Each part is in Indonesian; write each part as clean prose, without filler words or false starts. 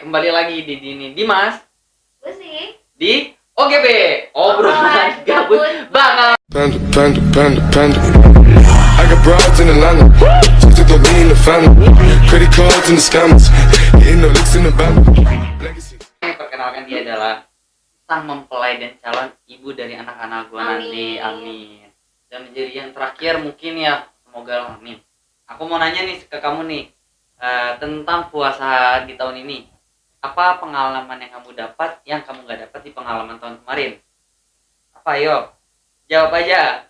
kembali lagi di Dini Dimas Gue sih di OGB, obrolan gabut banget. Panda. I got broads in Atlanta, just to throw me in the family. Credit cards and the scammers, hitting the licks in the band. Legacy. Perkenalkan, dia adalah sang mempelai dan calon ibu dari anak-anak gua nanti. Amin. Dan menjadi yang terakhir mungkin ya, semoga amin. Aku mau nanya nih ke kamu nih tentang puasa di tahun ini. Apa pengalaman yang kamu dapat yang kamu gak dapat di pengalaman tahun kemarin? Apa, ayo jawab aja.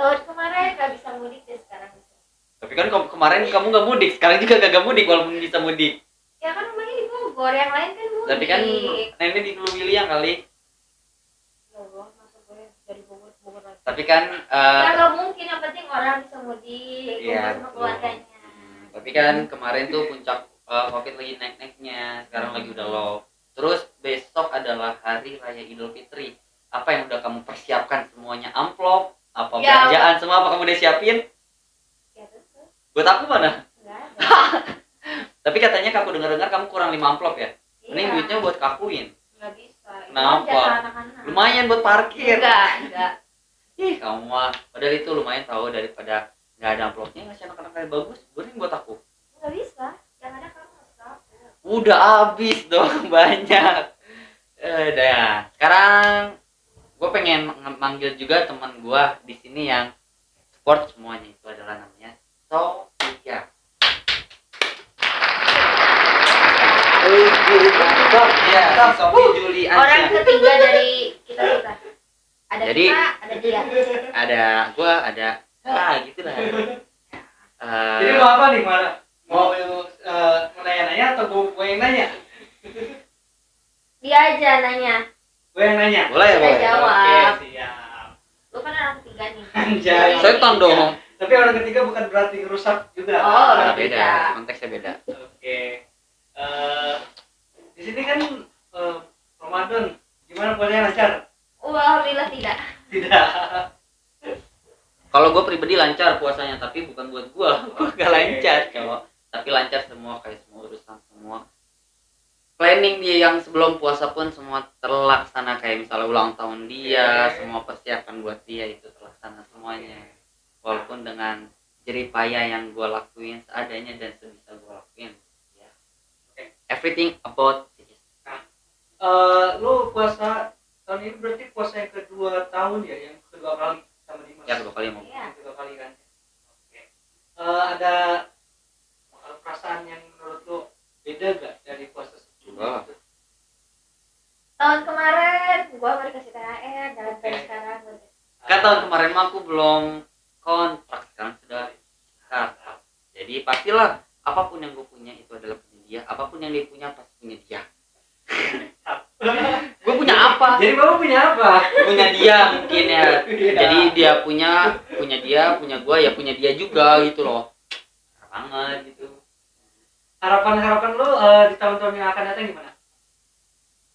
tahun kemarin gak bisa mudik deh, sekarang bisa. Tapi kan kemarin kamu gak mudik, sekarang juga gak mudik walaupun bisa mudik. Ya kan rumahnya di Bogor, yang lain kan mudik. Tapi kan nenek di Dulu Wiliang kali. Ya Allah, masa gue dari Bogor ke Bogor lagi. Tapi kan Kalau mungkin yang penting orang bisa mudik, iya, kumpul sama betul. keluarganya. Tapi kan kemarin tuh puncak Covid lagi naik-naiknya, sekarang lagi udah low. Terus besok adalah hari raya Idul Fitri. Apa yang udah kamu persiapkan semuanya? Amplop, apa Ya, belanjaan semua apa kamu udah siapin? Ya tentu, Buat aku mana? enggak ada. Tapi katanya aku dengar-dengar kamu kurang 5 amplop ya? Mending Iya, duitnya buat kakuin. nggak bisa. Itu Kenapa? kan jatah anak-anak. Lumayan buat parkir. Enggak. Ih, kamu mah. Padahal itu lumayan tahu daripada nggak ada amplopnya, ngasih anak-anak kayak bagus. Mending buat aku. Nggak bisa. Yang ada kamu harus tahu. Udah habis dong banyak. Udah. Sekarang gue pengen manggil juga teman gue di sini yang support semuanya. Itu adalah namanya Sofia. Ya, si Sofi Julian. Orang ketiga dari kita. Ada Jadi, kita, ada dia. Ada gue, ada gitu lah. Jadi mau apa nih, mana? Mau nanya-nanya atau gue yang nanya? Dia aja nanya. Gue yang nanya. Boleh, Kita boleh. jawab. Oke, siap. Lu kan orang ketiga nih. Anjay. Setan dong. Tapi orang ketiga bukan berarti ngerusak juga. Oh, Nah, beda. beda, konteksnya beda. Oke. Di sini kan Ramadan. Gimana puasanya, lancar? Alhamdulillah tidak. Tidak. Kalau gue pribadi lancar puasanya, tapi bukan buat gue. Gue gak lancar, cowok. Tapi lancar semua, kayak semua urusan semua. Planning dia yang sebelum puasa pun semua terlaksana, kayak misalnya ulang tahun dia, semua persiapan buat dia itu terlaksana semuanya. Walaupun dengan jerih payah yang gue lakuin seadanya dan sebisa gue lakuin. Ya. Everything about this. Lu puasa tahun ini berarti puasa yang kedua tahun ya, yang kedua kali sama Dimas. Ya, 2 kali mau. Iya. Yang kedua kali kan. Oke. Ada perasaan yang menurut lu beda gak dari puasa sebelumnya? Wah. Tahun kemarin gua baru dikasih THR dan Oke. sekarang gua Kan tahun kemarin mah aku belum kontrak, sekarang sudah kontrak. Jadi pastilah apapun yang gue punya itu adalah punya dia, apapun yang dia punya pasti punya dia. Gue punya apa? Jadi bapak punya apa? Punya dia mungkin ya. Iya. Jadi dia punya dia, punya gue ya punya dia juga gitu loh. Parah banget gitu. Harapan lu di tahun-tahun yang akan datang gimana?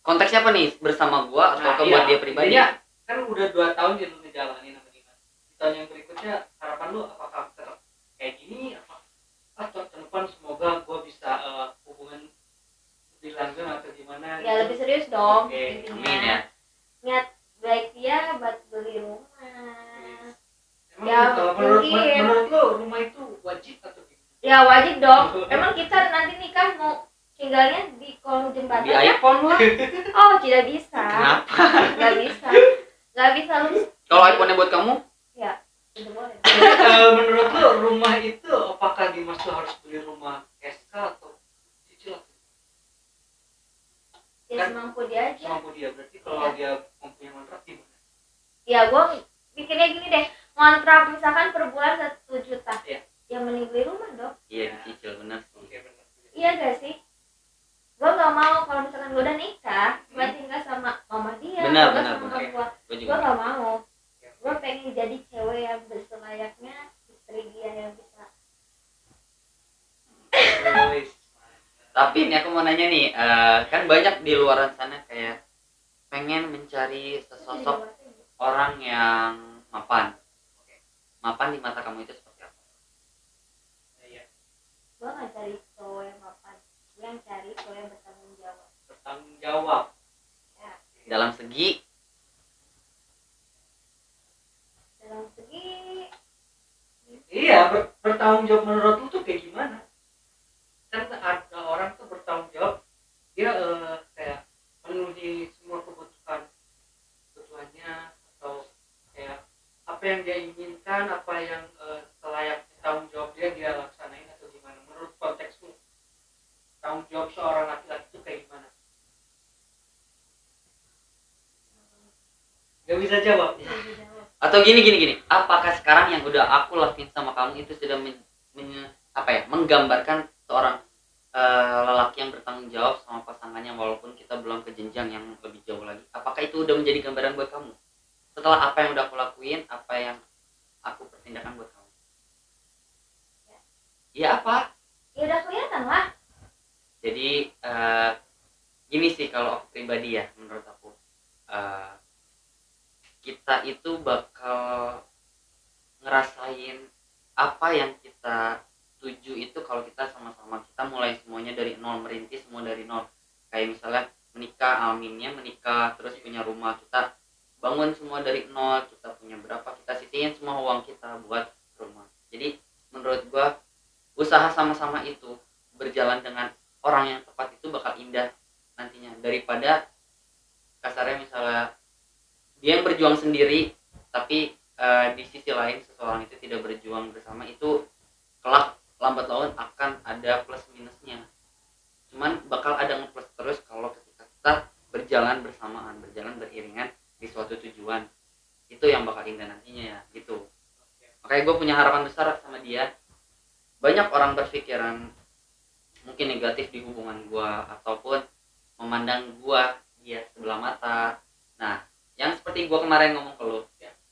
Konteksnya apa nih? Bersama gue atau Nah, buat iya. dia pribadi? Jadi, kan udah 2 tahun dia lu ngejalanin sama Dimas. Di tahun yang berikutnya harapan lu apakah tetap kayak gini atau tahun depan semoga gua bisa hubungan lebih langgeng atau gimana? ya lebih serius dong. Oke, intinya. Amin ya. Niat baik dia buat beli rumah. Emang Ya, menurut mungkin. lu rumah itu wajib atau gimana? Ya wajib dong. Emang kita nanti nikah mau tinggalnya di kolong jembatan Di ya? iPhone lah. Oh, tidak bisa. Kenapa? Nggak bisa. Nggak bisa lu. Kalau iPhone-nya buat kamu? Ya, tidak boleh. Menurut lu rumah itu apakah Dimas tuh harus beli rumah SK atau cicil? Ya semampu dia aja. Semampu dia, berarti kalau Iya. dia mempunyai kontrak gimana? Ya gua pikirnya gini deh. Kontrak misalkan per bulan 1 juta. Iya. Ya mending beli rumah dong. Iya, dicicil bener sih. Oke, benar. Iya gak sih? Gua nggak mau kalau misalkan gua udah nikah, gua tinggal sama mama dia, Benar, gua benar, sama benar. gua. Gue Gua juga. nggak mau. Gua pengen jadi cewek yang berselayaknya istri dia yang bisa. Wis. Tapi nih aku mau nanya nih, kan banyak di luaran sana kayak pengen mencari sesosok orang yang mapan. Mapan di mata kamu itu seperti apa? Iya. Gua nggak cari cowok yang mapan. jawab. dalam segi dalam segi Iya, bertanggung jawab menurut lu tuh kayak gimana? Kan ada orang tuh bertanggung jawab, dia kayak memenuhi semua kebutuhannya, atau kayak apa yang dia inginkan, apa yang selayaknya tanggung jawab dia laksanain, atau gimana? Menurut konteks lu, tanggung jawab seorang laki-laki itu kayak gimana? Gak bisa jawab. atau gini, apakah sekarang yang udah aku lakuin sama kamu itu sudah menggambarkan seorang lelaki yang bertanggung jawab sama pasangannya walaupun kita belum ke jenjang yang lebih jauh lagi? Apakah itu udah menjadi gambaran buat kamu setelah apa yang udah aku lakuin, apa yang aku pertindakan buat kamu? Ya apa? ya udah kelihatan lah. Jadi gini sih, kalau aku pribadi ya, menurut aku kita itu bakal ngerasain apa yang kita tuju itu kalau kita sama-sama kita mulai semuanya dari nol, merintis semua dari nol. Kayak misalnya menikah, aminnya menikah, terus punya rumah, kita bangun semua dari nol, kita punya berapa, kita sisihin semua uang kita buat rumah. Jadi menurut gua usaha sama-sama itu berjalan dengan orang yang tepat itu bakal indah nantinya, daripada kasarnya misalnya dia yang berjuang sendiri tapi di sisi lain seseorang itu tidak berjuang bersama, itu kelak lambat laun akan ada plus minusnya. Cuman bakal ada ngeplus terus kalau ketika kita berjalan bersamaan, berjalan beriringan di suatu tujuan, itu yang bakal indah nantinya ya gitu. Makanya gue punya harapan besar sama dia. Banyak orang berpikiran mungkin negatif di hubungan gue ataupun memandang gue dia sebelah mata. Nah, yang seperti gue kemarin ngomong ke lu,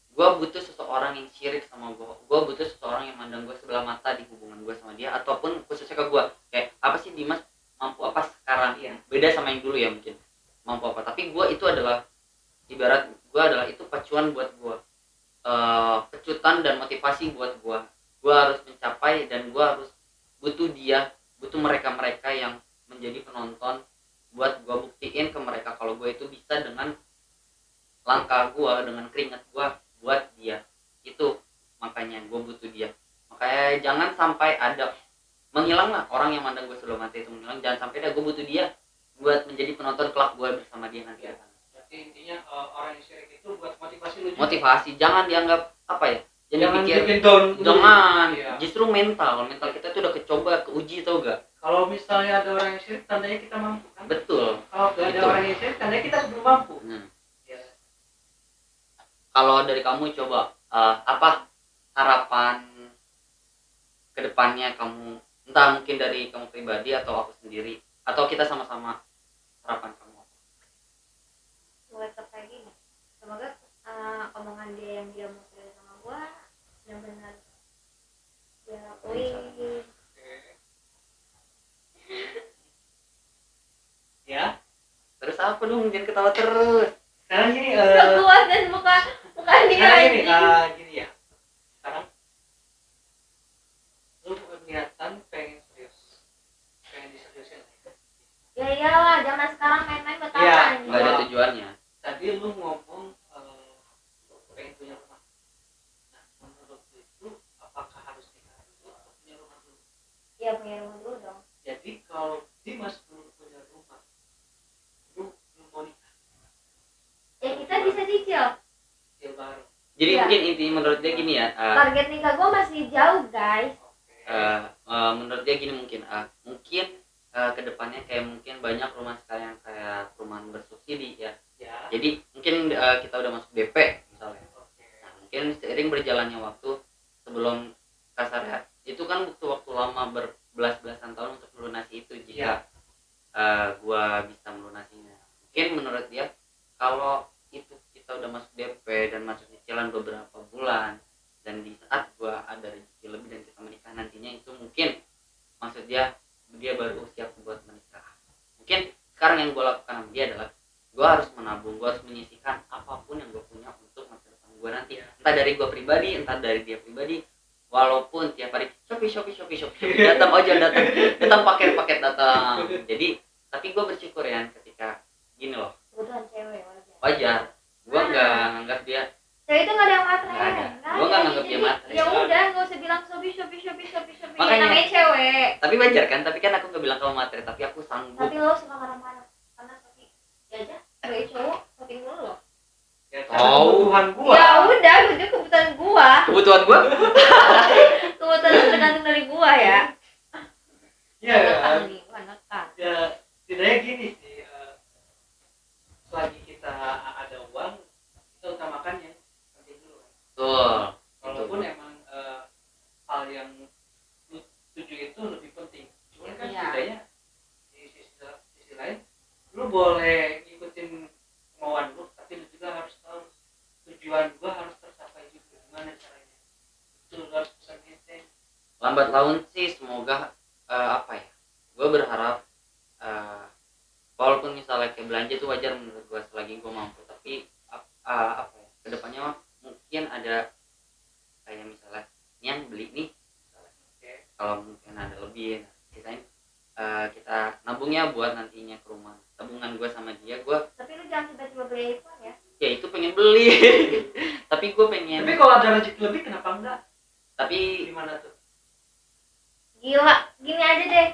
gue butuh seseorang yang syirik sama gue butuh seseorang yang mandang gue sebelah mata di hubungan gue sama dia, ataupun khususnya ke gue kayak apa sih Dimas mampu apa sekarang, beda sama yang dulu ya, mungkin mampu apa, tapi gue itu adalah ibarat gue adalah itu pacuan buat gue, pecutan dan motivasi buat gue harus mencapai, dan gue harus butuh dia, butuh mereka yang menjadi penonton buat gue buktiin ke mereka kalau gue itu bisa dengan langkah gue, dengan keringat gue buat dia. Itu makanya gue butuh dia. Makanya jangan sampai ada menghilang lah orang yang mandang gue sebelah mata itu menghilang. Jangan sampai gue butuh dia buat menjadi penonton kelak gue bersama dia nanti. Jadi intinya orang yang syirik itu buat motivasi lu juga. Motivasi, jangan dianggap apa ya, Jangan dipikir bikin down. jangan, Iya. justru mental kita tuh udah kecoba, keuji, tau gak? Kalau misalnya ada orang yang syirik, tandanya kita mampu kan? Betul. Kalau gak ada Betul. orang yang syirik, tandanya kita belum mampu. Ya. Kalau dari kamu coba apa harapan kedepannya kamu, entah mungkin dari kamu pribadi atau aku sendiri atau kita sama-sama, harapan kamu apa? Tetap kayak gini, semoga omongan dia yang dia mau share sama gua yang benar dia lakuin. Ya. Terus Apa dong, jangan ketawa terus. Sekarang gini, Gak kuat dan muka dia sekarang gini, anjing. gini ya. Sekarang lu niatan pengen serius, pengen diseriusin. Ya iyalah, zaman sekarang main-main buat Iya, apa anjing? Nggak ada tujuannya. Tadi lu ngomong pengen punya rumah. Nah, menurut lu itu apakah harus nikah dulu atau punya rumah dulu? Ya punya rumah dulu dong. Jadi kalau Dimas belum punya rumah, lu belum mau nikah, Ya kita bisa cicil. ya baru. Jadi Iya. mungkin intinya menurut dia gini ya, Target nikah gua masih jauh guys. menurut dia gini mungkin kedepannya kayak mungkin banyak rumah sekarang kayak perumahan bersubsidi ya. Ya. Jadi mungkin kita udah masuk DP misalnya. Nah, mungkin seiring berjalannya waktu, sebelum kasarnya itu kan butuh waktu lama berbelas-belasan tahun untuk melunasi itu jika gua bisa melunasinya. Mungkin menurut dia kalau itu kita udah masuk DP dan masuk cicilan beberapa bulan, dan di saat gua ada rezeki lebih dan kita menikah nantinya, itu mungkin maksud dia baru siap buat menikah. Mungkin sekarang yang gua lakukan sama dia adalah gua harus menabung, gua harus menyisihkan apapun yang gua punya untuk masa depan gua nanti, entah dari gua pribadi, entah dari dia pribadi. Walaupun tiap hari Shopee datang ojol, datang paket datang. Jadi tapi gue bersyukur ya ketika namanya cewek. Tapi wajar kan, tapi kan aku nggak bilang kamu materi, tapi aku sanggup. Tapi lo suka marah-marah karena tapi ya aja sebagai cowok shopping dulu loh. Ya, Oh. kebutuhan gua. Ya udah, itu kebutuhan gua. Kebutuhan gua Kebutuhan itu tergantung dari gua ya. Iya kan. Nih, gua nekan. Ya setidaknya gini sih, selagi kita ada uang kita utamakan yang penting dulu kan. tuh. Walaupun emang hal yang lu tuju itu lebih penting, cuman kan Iya. setidaknya di sisi lain lu boleh ngikutin kemauan lu, tapi lu juga harus tahu tujuan gua harus tercapai juga, gimana caranya itu lu harus bisa maintain. Lambat laun sih semoga apa ya, gue berharap walaupun misalnya kayak belanja itu wajar menurut gue selagi gue mampu, tapi apa ya, kedepannya mungkin ada kayak misalnya yang beli nih misalnya, kalau mungkin ada lebih kita nabungnya buat nantinya ke rumah. Tabungan gue sama dia, gue Tapi lu jangan tiba-tiba beli iPhone ya. ya itu pengen beli tapi gue pengen, Tapi kalau ada rezeki lebih kenapa enggak? tapi Gimana tuh? Gila, gini aja deh.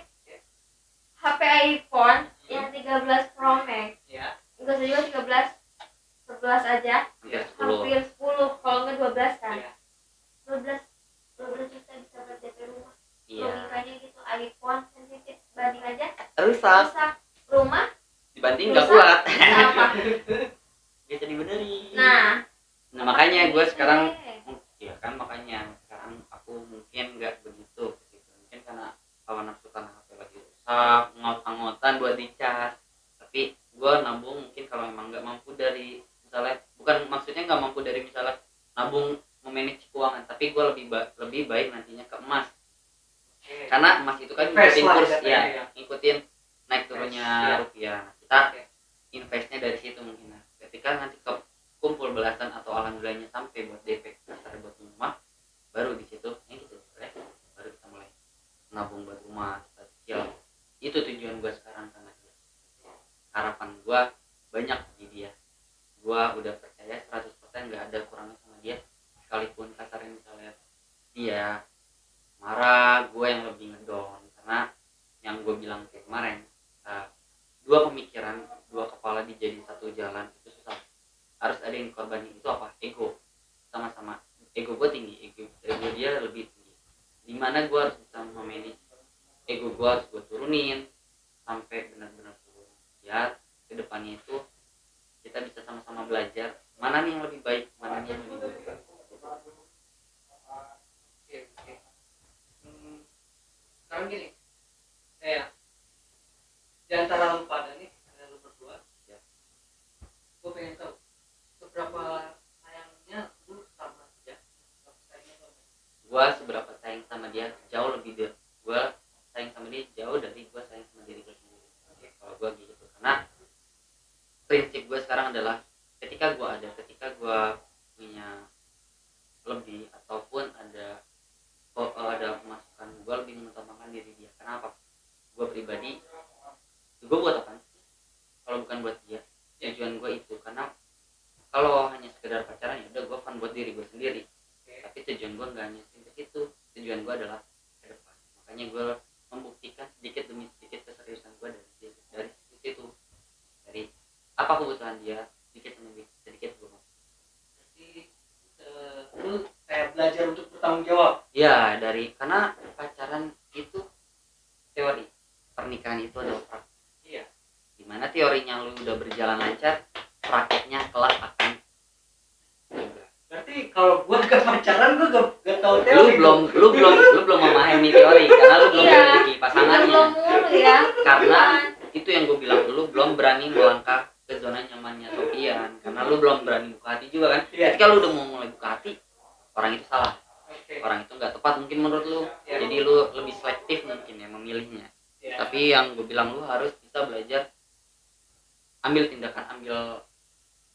HP iPhone yang 13 Pro Max. Ya. Enggak usah juga 13, 11 aja. hampir 10. Hampir 10, kalau enggak 12 kan. Ya. 12 juta bisa buat DP rumah. Iya, Logikanya gitu, iPhone sensitif banding aja rusak rusak rumah dibanding nggak rusak, kuat bisa apa? bisa dibenerin. Nah, Makanya gue sekarang eh, ya kan, makanya sekarang aku mungkin nggak begitu gitu. Mungkin karena kawan nafsu karena HP lagi rusak, ngot-ngotan buat dicas. Tapi gue nabung mungkin kalau emang nggak mampu dari misalnya, bukan maksudnya nggak mampu dari misalnya nabung memanage keuangan, tapi gue lebih baik nantinya ke emas. Oke. Karena emas itu kan Invest ngikutin lah kurs katanya, ya, ngikutin naik turunnya Iya. rupiah. Kita Oke. investnya dari situ mungkin. Nah, ketika nanti kumpul belasan atau alhamdulillahnya sampai buat DP dasar buat rumah, baru di situ yang gitu baru kita mulai nabung buat rumah, kita cicil. Itu tujuan gue sekarang sama dia. Harapan gue banyak di dia. Gue udah percaya 100% nggak ada kurangnya sama dia. Sekalipun kasarnya misalnya dia marah, gue yang lebih ngedon. Karena yang gue bilang kayak kemarin, dua pemikiran, dua kepala dijadiin satu jalan itu susah. Harus ada yang korbanin. Itu apa? Ego. Sama-sama ego gue tinggi, ego dia lebih tinggi. Dimana gue harus bisa memanage ego gue, harus gue turunin sampai benar-benar turun. Ya kedepannya itu kita bisa sama-sama belajar mana nih yang lebih baik, mana nih yang lebih buruk. Oke. Sekarang gini, di antara lu pada nih, ada lu berdua, Ya. gue pengen tahu seberapa sayangnya lu sama dia, seberapa sayangnya lu sama dia. Gue seberapa sayang sama dia jauh lebih dari gue sayang sama dia jauh dari gue sayang sama diri gue sendiri. Oke, kalau gue gitu, karena prinsip gue sekarang adalah ketika gue punya lebih ataupun ada masukan, gue lebih mengutamakan diri dia. Kenapa? Gue pribadi, gue buat apa sih kalau bukan buat dia? Tujuan gue itu, karena kalau hanya sekedar pacaran ya udah gue fun buat diri gue sendiri. Tapi tujuan gue nggak hanya sampai situ. Tujuan gue adalah ke depan. Makanya gue membuktikan sedikit demi sedikit keseriusan gue dari situ. Dari apa kebutuhan dia, sedikit demi sedikit gue. Berarti lu kayak belajar untuk bertanggung jawab. Ya, karena pacaran itu teori, pernikahan itu adalah praktek. Iya. Dimana teorinya lu udah berjalan lancar, prakteknya kelak akan juga. Berarti kalau gua gak pacaran, gua gak tahu Lu teori. belum memahami teori karena lu belum Iya. memiliki pasangannya. belum mulu ya. Karena itu yang gue bilang, lu belum berani melangkah ke zona nyamannya Sofian, karena lu belum berani buka hati juga kan. Iya. Ketika lu udah mau mulai buka hati, orang itu salah, Oke. orang itu nggak tepat mungkin menurut lu. Iya. Jadi lu lebih selektif mungkin ya memilihnya. Iya. Tapi yang gue bilang, lu harus bisa belajar, ambil tindakan, ambil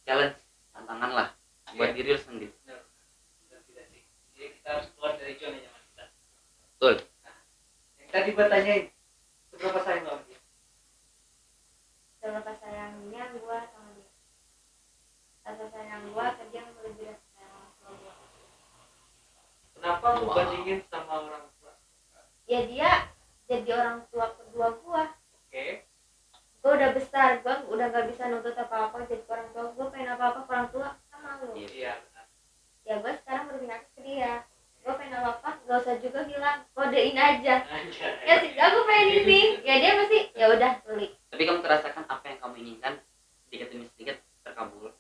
challenge, tantangan lah buat Iya. diri lu sendiri. Benar tidak sih. Jadi kita harus keluar dari zona nyaman kita. Betul. Yang tadi gua tanyain, seberapa sayang lo sama dia? Seberapa sayangnya gua sama dia. Rasa sayang gua ke dia lebih dari sayang sama gua. Kenapa lu Wow. bandingin sama orang tua? Ya gue udah besar, gue udah gak bisa nuntut apa-apa jadi ke orang tua, gue pengen apa-apa ke orang tua sama lu. Iya benar. Ya gue sekarang berpihak ke dia, gue pengen apa-apa gak usah juga bilang, kodein aja. Ya sih, aku pengen ini, ya dia pasti ya udah beli. Tapi kamu terasakan apa yang kamu inginkan sedikit demi sedikit terkabul.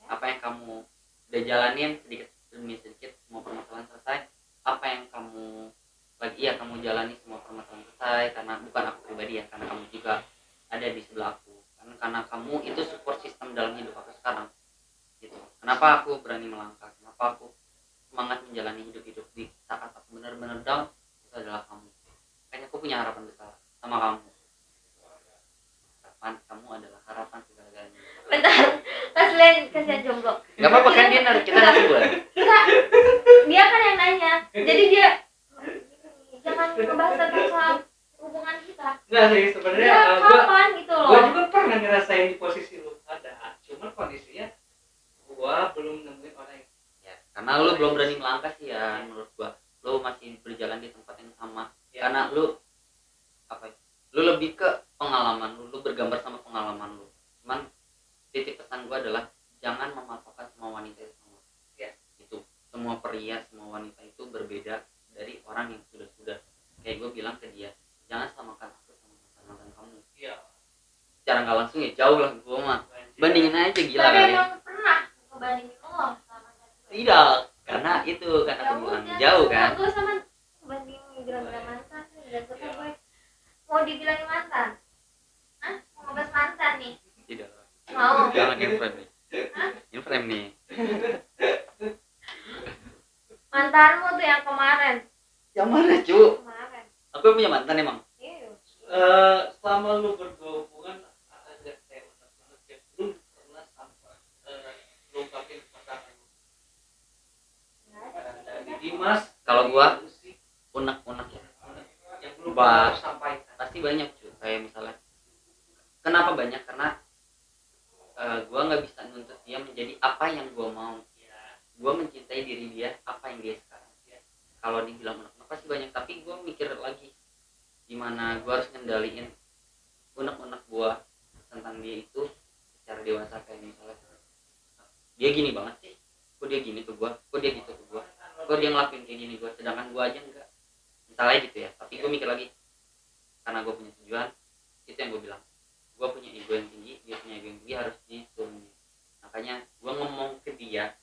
Apa yang kamu udah jalanin sedikit demi sedikit semua permasalahan selesai. Apa yang kamu kamu jalani semua permasalahan selesai karena bukan aku pribadi ya, karena kamu juga ada di sebelah aku. Karena kamu itu support system dalam hidup aku sekarang. Gitu. Kenapa aku berani melangkah? Kenapa aku semangat menjalani hidup di saat aku benar-benar down? Itu adalah kamu. Makanya aku punya harapan besar sama kamu. Kamu adalah harapan segala-galanya. Bentar, pas Len kasihan jomblo. Gak apa-apa kan dia kita ngasih buat. Enggak, dia kan yang nanya, jadi dia jangan ngebahas tentang soal hubungan kita. Enggak sih sebenarnya Ya kapan gitu gue loh. juga pernah ngerasain di posisi lu ada, cuman kondisinya gue belum nemuin orang yang Ya, karena lu belum berani melangkah sih ya menurut gua. Lu masih berjalan di tempat yang sama. Ya. Karena lu lu lebih ke pengalaman lu bergambar sama pengalaman lu. Cuman titik pesan gua adalah jangan mematokkan semua wanita itu sama. Ya. Itu semua pria, semua wanita itu berbeda dari orang yang sudah. Kayak gue bilang ke dia, jangan samakan aku sama mantan kamu. iya Secara nggak langsung ya jauh lah gua mah. Bandingin aja gila Tapi kali. emang pernah ngebandingin lo sama mantan. Tidak, karena itu kan Ya aku bilang udah, jauh kan. gue sama bandingin bilang-bilang mantan, dan suka gue mau dibilangin mantan. Hah? Mau ngebahas mantan nih? Tidak. Mau? Jangan inframe nih. Hah? Inframe nih. Mantanmu tuh yang kemarin. Yang mana, cu? Kemarin. Aku punya mantan emang. Iya. selama lu berdua hubungan ada kayak unek-unek yang belum pernah sampai lu ungkapin ke pasangan lu. Nggak ada. Dari Dimas, Kalau gua lu sih, unek-unek ya. yang belum Bah. pernah lu sampaikan. Pasti banyak, cu. Kayak misalnya. Kenapa banyak? Karena gua nggak bisa nuntut dia menjadi apa yang gua mau. Ya, Gua mencintai diri dia apa yang dia sekarang. Kalau dibilang unek-unek pasti banyak, tapi gua mikir lagi gimana gua harus ngendaliin unek-unek gua tentang dia itu secara dewasa. Kayak misalnya dia gini banget sih, kok dia gini ke gua, kok dia gitu ke gua, kok dia ngelakuin kayak gini gua, sedangkan gua aja enggak, misalnya gitu ya. Tapi gua mikir lagi, karena gua punya tujuan, itu yang gua bilang, gua punya ego yang tinggi, dia punya ego yang tinggi, harus diturunin. Makanya gua ngomong ke dia,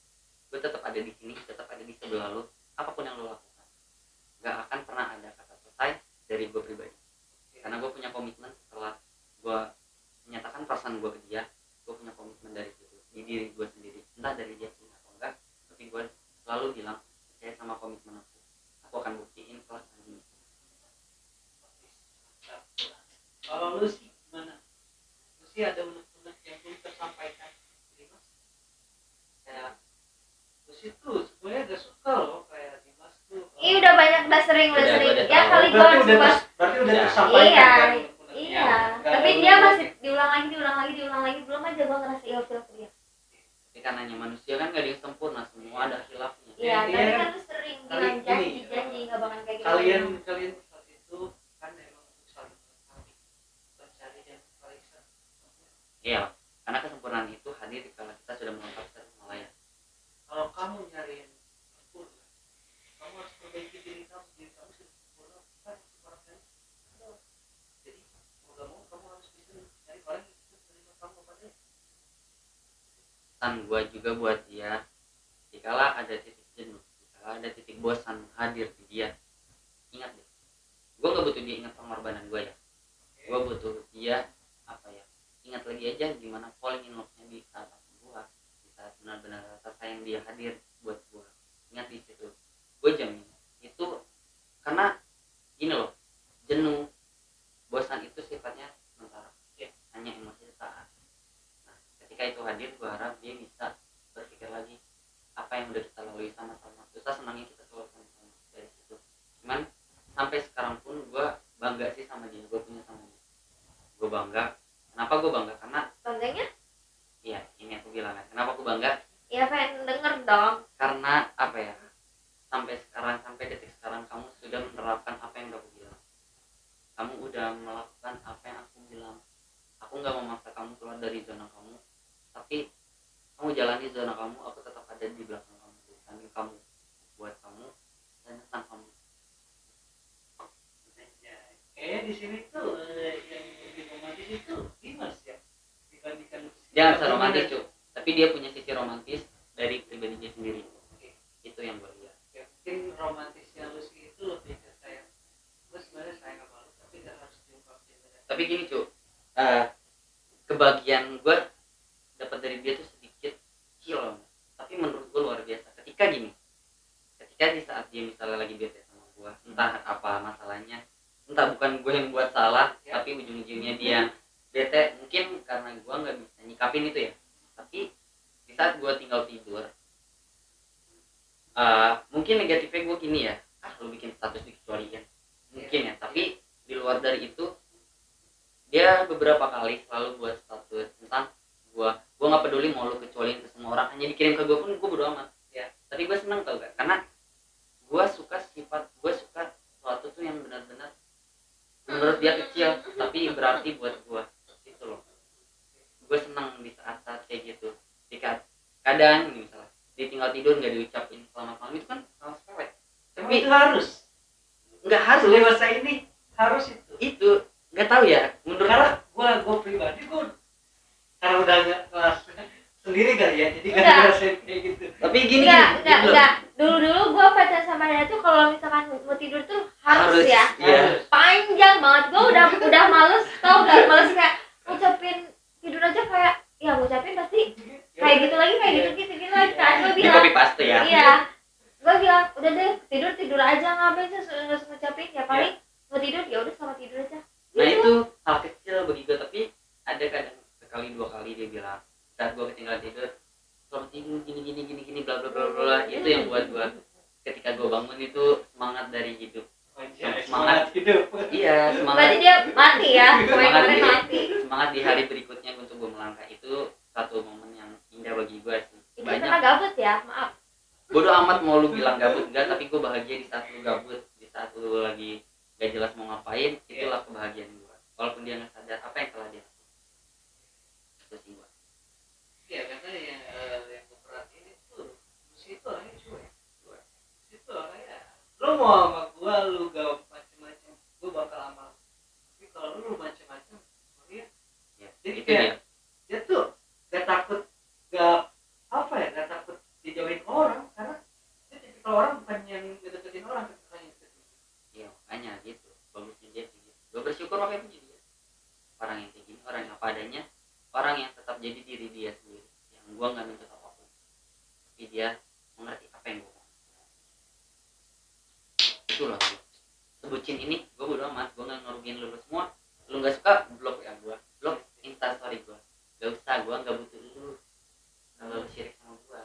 gua tetap ada di sini, tetap ada di sebelah lu, apapun yang lu lakukan gak akan pernah ada kata selesai dari gue pribadi. Karena gue punya komitmen setelah gue menyatakan perasaan gue ke dia, gue punya komitmen dari situ di diri gue sendiri, entah dari dia punya atau enggak, tapi gue selalu bilang percaya sama komitmen aku akan buktiin kelak nanti. Kalau lu sih gimana? Lu sih ada unek-unek yang belum tersampaikan, Dimas? Kayak lu sih tuh sebenarnya gak suka loh kayak Dimas tuh. Ih, udah banyak, udah sering. Udah Ya tahu. kali gue harus bahas. Berarti udah Ya. tersampaikan Iya, kan unek-uneknya. iya. Nggak Tapi ada dia unek-unek. masih diulang lagi. Belum aja gue ngerasa ilfil ke dia. Tapi karenanya manusia kan gak ada yang sempurna, semua ada khilafnya. Iya, Intinya tapi kan kan lu sering kali bilang ini, janji nggak bakal kayak gitu. kalian saat itu kan emang untuk saling melengkapi, mencari dan saling sempurna. Iya, karena kesempurnaan itu hadir kalau kita sudah melengkapi satu sama lain. Kalau kamu nyariin sempurna, kamu harus perbaiki diri kamu sudah sempurna kan orang lain. Jadi mau gak mau kamu harus bisa nyari orang yang bisa menerima kamu apa adanya. Pesan gue juga buat dia, jikalau ada titik jenuh, jikalau ada titik bosan hadir di dia, ingat deh, gue gak butuh dia ingat pengorbanan gue ya, gue butuh dia ingat lagi aja gimana falling in love-nya di saat gue, di saat benar-benar rasa sayang dia hadir buat gue. Ingat di situ, gue jamin itu, karena gini loh, jenuh, bosan itu sifatnya sementara, hanya emosi sesaat. Nah, ketika itu hadir, gue harap dia bisa berpikir lagi apa yang udah kita lalui sama-sama, susah senangnya kita selalu sama-sama dari situ. Cuman sampai sekarang pun gue bangga sih sama dia, gue punya sama dia, gue bangga. Kenapa gue bangga? Karena Bangganya? iya, ini aku bilang kan, kenapa aku bangga? Ya pengen denger dong. Karena apa ya, sampai sekarang, sampai detik sekarang kamu sudah menerapkan apa yang aku bilang, kamu udah melakukan apa yang aku bilang, aku nggak memaksa kamu keluar dari zona kamu, tapi kamu jalani zona kamu, aku tetap ada di belakang kamu, samping kamu, buat kamu dan tentang kamu. Kayaknya di sini tuh yang lebih romantis itu Dimas ya dibandingkan Jangan seromantis cuy, tapi dia punya sisi romantis dari pribadinya sendiri. Itu yang gue lihat. ya, mungkin romantisnya lu sih itu lebih ke kayak gue sebenarnya sayang sama lu tapi gak harus diungkapin. Tapi gini cuy, kebahagiaan gue dapat dari dia tuh sedikit kecil, tapi menurut gue luar biasa. Ketika di saat dia misalnya lagi bete sama gue, entah apa masalahnya, entah bukan gue yang buat salah, tapi ujung-ujungnya dia bete, mungkin karena gue nggak bisa nyikapin itu ya. Tapi di saat gue tinggal tidur, mungkin negatifnya gue gini ya, lu bikin status dikecualikan, mungkin ya. Tapi di luar dari itu, dia beberapa kali selalu buat status tentang gue nggak peduli mau lu kecualiin ke semua orang, hanya dikirim ke gue pun gue bodo amat ya. Tapi gue seneng tau gak, karena gue suka sesuatu tuh yang benar-benar menurut dia kecil tapi berarti buat gue gitu loh. Gue seneng di saat-saat kayak gitu. Jika kadang nih misalnya ditinggal tidur nggak diucapin selamat malam, itu kan hal sepele, tapi itu harus nggak harus dewasa ini harus itu nggak tahu ya menurut karena gue pribadi karena udah nggak sendiri kali ya, jadi Enggak. gak ngerasain kayak gitu. tapi gini enggak. Dulu gue pacaran sama dia tuh kalau misalkan mau tidur tuh harus ya. iya. Panjang banget. Gue udah males, tau gak? Males kayak ngucapin tidur aja kayak ya ngucapin pasti kayak gitu lagi gitu lagi kan. Gue Ini bilang copy paste ya. iya. Gue bilang udah deh tidur aja, ngapain sih harus ngucapin ya, paling mau tidur ya udah selamat tidur aja. Nah itu hal kecil bagi gue, tapi ada kadang sekali dua kali dia bilang saat gue ketinggalan tidur, selamat tidur gini bla bla bla bla. Itu yang buat gue ketika gue bangun itu semangat dari hidup. Semangat hidup. Iya, semangat. Berarti dia mati ya, Semangat kemarin di- mati. Semangat di hari berikutnya untuk gue melangkah, itu satu momen yang indah bagi gue sih. Itu karena Banyak. gabut ya, maaf. Bodo amat mau lu bilang gabut enggak, tapi gue bahagia di saat lu gabut, di saat lu lagi gak jelas mau ngapain, itulah kebahagiaan gue. Walaupun dia nggak sadar apa yang telah dia lakukan. Itu sih gue. Iya, karena yang gue perhatiin itu Lucy itu orangnya cuek. Lucy itu orangnya lo mau sama gue, lu gak macem-macem, gue bakal amal. Tapi kalau lu macem-macem, sorry ya. Ya, Jadi itu kayak dia. dia tuh gak takut, gak takut dijauhin orang, karena dia tipikal orang bukan yang deketin orang, ketika yang deketin. Iya, makanya gitu. Bagusnya dia sih gitu. Gue bersyukur makanya puji dia. Orang yang kayak gini, orang yang apa adanya, orang yang tetap jadi diri dia sendiri. Yang gue nggak nuntut apapun, tapi dia mengerti apa yang gue mau. Itu loh. Sebutin ini, gue bodo amat. Gue nggak ngerugiin lu semua. Lu nggak suka, blok ya gue. Blok Instastory gue. Gak usah, gue nggak butuh lu. Kalau lu syirik sama gue.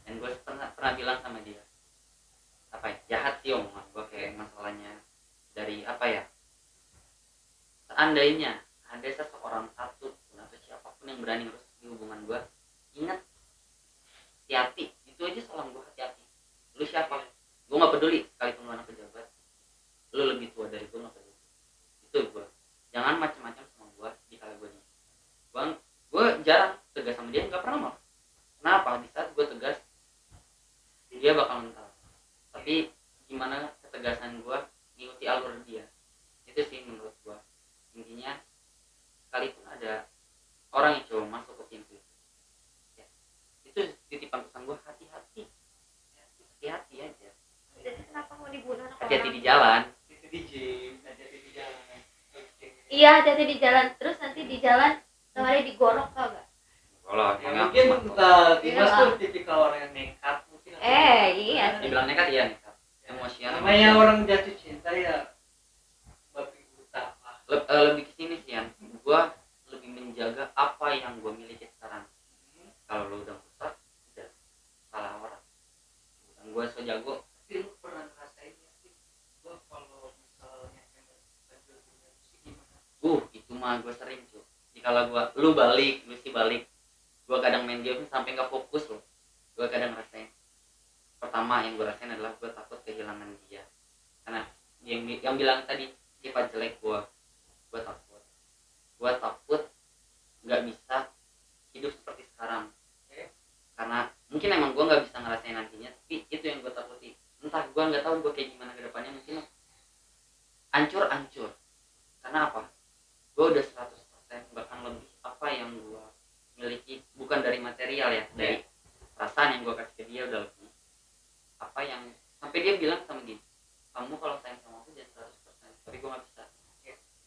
Dan gue pernah bilang sama dia, apa ya, jahat sih omongan gue kayak masalahnya dari apa ya, seandainya ada seseorang satu pun atau siapapun yang berani merusak di hubungan gue, ingat, hati-hati, itu aja salam gue, hati-hati. Lu siapa? Gue nggak peduli sekalipun lu anak pejabat, lu lebih tua dari gue, nggak peduli. Itu gue, jangan macam-macam sama gue di kala gue nih. Gue jarang tegas sama dia, nggak pernah malah. Kenapa? Di saat gue tegas, dia bakal mental. Tapi gimana ketegasan gue ngikuti alur dia, itu sih menurut gue. Intinya sekalipun ada orang yang coba masuk ke pintu ya, itu titipan pesan gue, hati-hati aja. Jadi kenapa mau dibunuh anak Hati-hati orang? di jalan. Itu di gym, hati-hati di jalan. Iya, hati-hati di jalan. Terus nanti di jalan kemarin digorok tau gak? Kalau Ya, mungkin Dimas Iya. tuh tipikal orang yang nekat mungkin. Iya. dibilang nekat ya, nekat emosional. Namanya orang jatuh cinta ya babi buta lah. Lebih kesini sih Yan, gue lebih menjaga apa yang gue miliki sekarang. Kalau lo udah rusak, udah salah orang. Bukan gue so jago. Tapi lu pernah ngerasain ya sih, gua kalau misalnya banjir punya musik gimana? Itu mah gue sering cuy. Kalau lu balik, lu sih balik, gue kadang main game sampai nggak fokus loh. Gue kadang ngerasain. Pertama yang gue rasain adalah gue takut kehilangan dia. Karena yang bilang tadi sifat jelek gue takut. Gue gue udah 100% bahkan lebih apa yang gue miliki, bukan dari material ya, dari perasaan yang gue kasih ke dia udah lebih. Apa yang sampai dia bilang sama gini, kamu kalau sayang sama aku jangan 100%, tapi gue nggak bisa.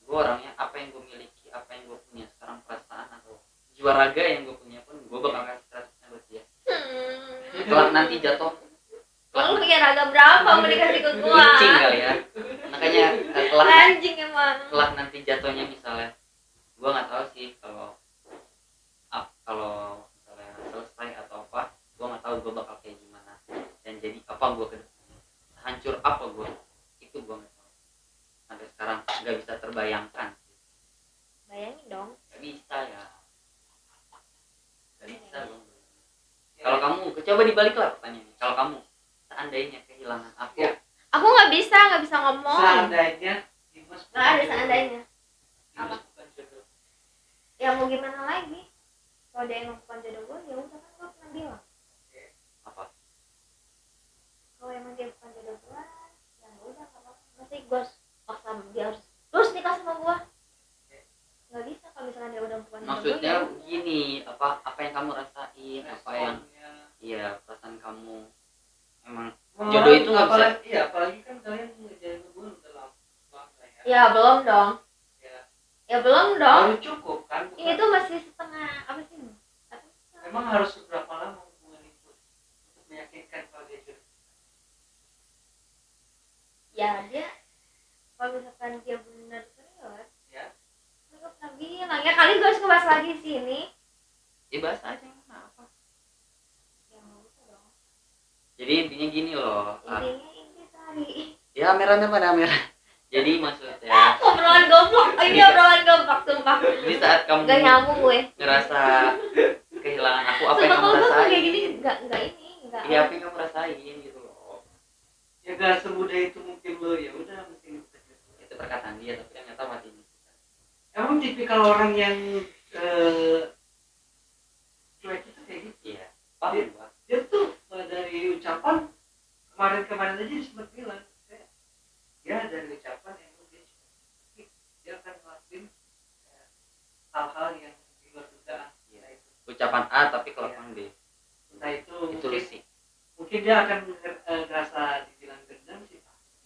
Gue orangnya apa yang gue miliki, apa yang gue punya sekarang, perasaan atau jiwa raga yang gue punya pun gue bakal kasih 100% buat dia. Kelak nanti jatuh, Lu punya raga berapa mau dikasih ke gua? kucing kali ya. Makanya kelak Anjing emang. kelak nanti jatuhnya misalnya, gue nggak tahu sih kalau misalnya selesai atau apa, gue nggak tahu gue bakal kayak gimana dan jadi apa gue ke depannya, hancur apa gue, itu gue nggak tahu sampai sekarang, nggak bisa terbayangkan. Bayangin dong. Nggak bisa ya, nggak bisa dong. Kalau kamu coba dibalik lah pertanyaannya, kalau kamu seandainya kehilangan aku, Ya. Aku nggak bisa ngomong. Seandainya Dimas Nggak ada seandainya. Dimas bukan jodoh. Ya mau gimana lagi? Kalau dia emang bukan jodoh gue, ya udah kan gue pernah bilang. apa Kalau emang dia bukan jodoh gue, ya udah apa? Masih gue harus paksa dia harus terus nikah sama gue. Nggak bisa kalau misalnya dia udah bukan jodoh maksudnya gue. gini, apa yang kamu rasain, apa yang Responnya. iya perasaan kamu, emang jodoh itu nggak bisa. Apalagi- Iya, apalagi kan kalian ngejalin hubungan udah lama banget ya. Ya belum dong. Ya. Ya belum dong. Baru cukup kan? Bukan- Ini tuh masih setengah apa sih? Emang harus seberapa lama hubungan itu untuk meyakinkan kalau dia jodoh? Ya dia kalau misalkan dia benar serius, Ya. gue pernah bilang ya kali gue harus ngebahas lagi di sini. Ya bahas aja kenapa. Ya nggak usah dong. Jadi intinya gini loh, Intinya ini tadi. ya merah pada merah. Jadi maksudnya Obrolan goblok. Oh, ini obrolan goblok sumpah. di saat kamu Gak nyambung gue. ngerasa kehilangan aku, apa yang Sumpah kamu kalau gue rasain? kayak gini enggak ini enggak. Iya, apa yang kamu rasain gitu loh. Ya gak semudah itu mungkin lo, ya udah mungkin Itu perkataan dia, tapi ternyata matinya. emang tipikal orang yang cuek itu kayak gitu. Iya, paham gua. Dia tuh dari ucapan kemarin aja dia sempat bilang ya dari ucapan yang dia cuek, tapi dia akan ngelakuin hal-hal yang di luar dugaan. Iya, ucapan A tapi kelakuan B. Entah itu Itu mungkin, sih. mungkin dia akan ngerasa dibilang dendam sih pasti.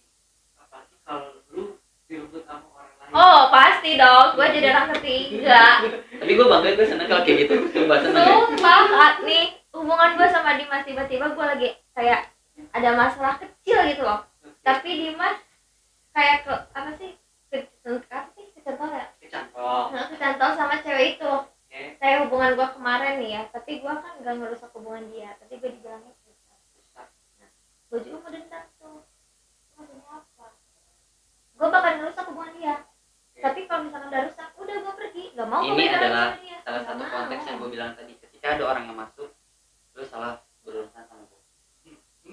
Apalagi kalau lu direbut sama orang lain. Oh, pasti dong. Gue jadi orang ketiga. Tapi gua bangga, gua seneng kalau kayak gitu. Sumpah seneng ya. Sumpah, nih hubungan gue sama Dimas tiba-tiba gue lagi kayak ada masalah kecil gitu loh. Tapi Dimas kayak ke apa sih? Kecantol ya? Kecantol. Nah, kecantol sama cewek itu. Oke. Kayak hubungan gue kemarin nih ya. Tapi gue kan gak ngerusak hubungan dia. Tapi gue dibilangnya rusak. Nah, gue juga mau dendam tuh. Maksudnya apa? Gue bakal ngerusak hubungan dia. Tapi kalau misalkan udah rusak, udah gue pergi. Gak mau gue Ini balikan adalah sama dia. salah Nggak satu mau. konteks yang gua bilang tadi. Ketika ada orang yang masuk, lu salah berurusan sama gua.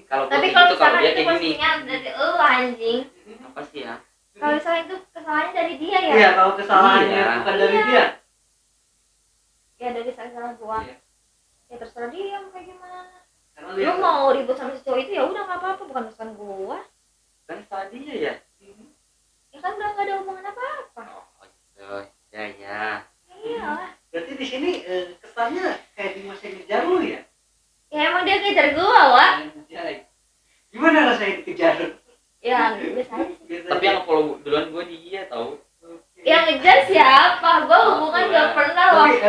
Kalau gua Tapi kayak kalau gitu, kalau misalkan dia itu kayak gini, posisinya dari lu anjing. apa sih ya? Kalau misalnya itu kesalahannya dari dia ya. Iya, kalau kesalahannya Iya. bukan dari Iya. dia. Ya dari salah gua. Iya. Ya terserah dia mau kayak gimana. Karena Lu lihat mau ribut sama si cowok itu ya udah nggak apa-apa, bukan urusan gua. Kan salah dia ya. Ya kan udah nggak ada hubungan apa-apa. Oh, gitu. Ya ya. Iya lah. berarti di sini kesannya kayak Dimas yang ngejar lu ya? Ya emang dia kejar gua, Wak. Anjay. Gimana rasanya dikejar? Ya biasa aja sih. Biasa Tapi aja. yang follow duluan gua dia tahu. Oke. Yang ngejar siapa? Gua hubungan Aku gak lah. pernah loh. Tapi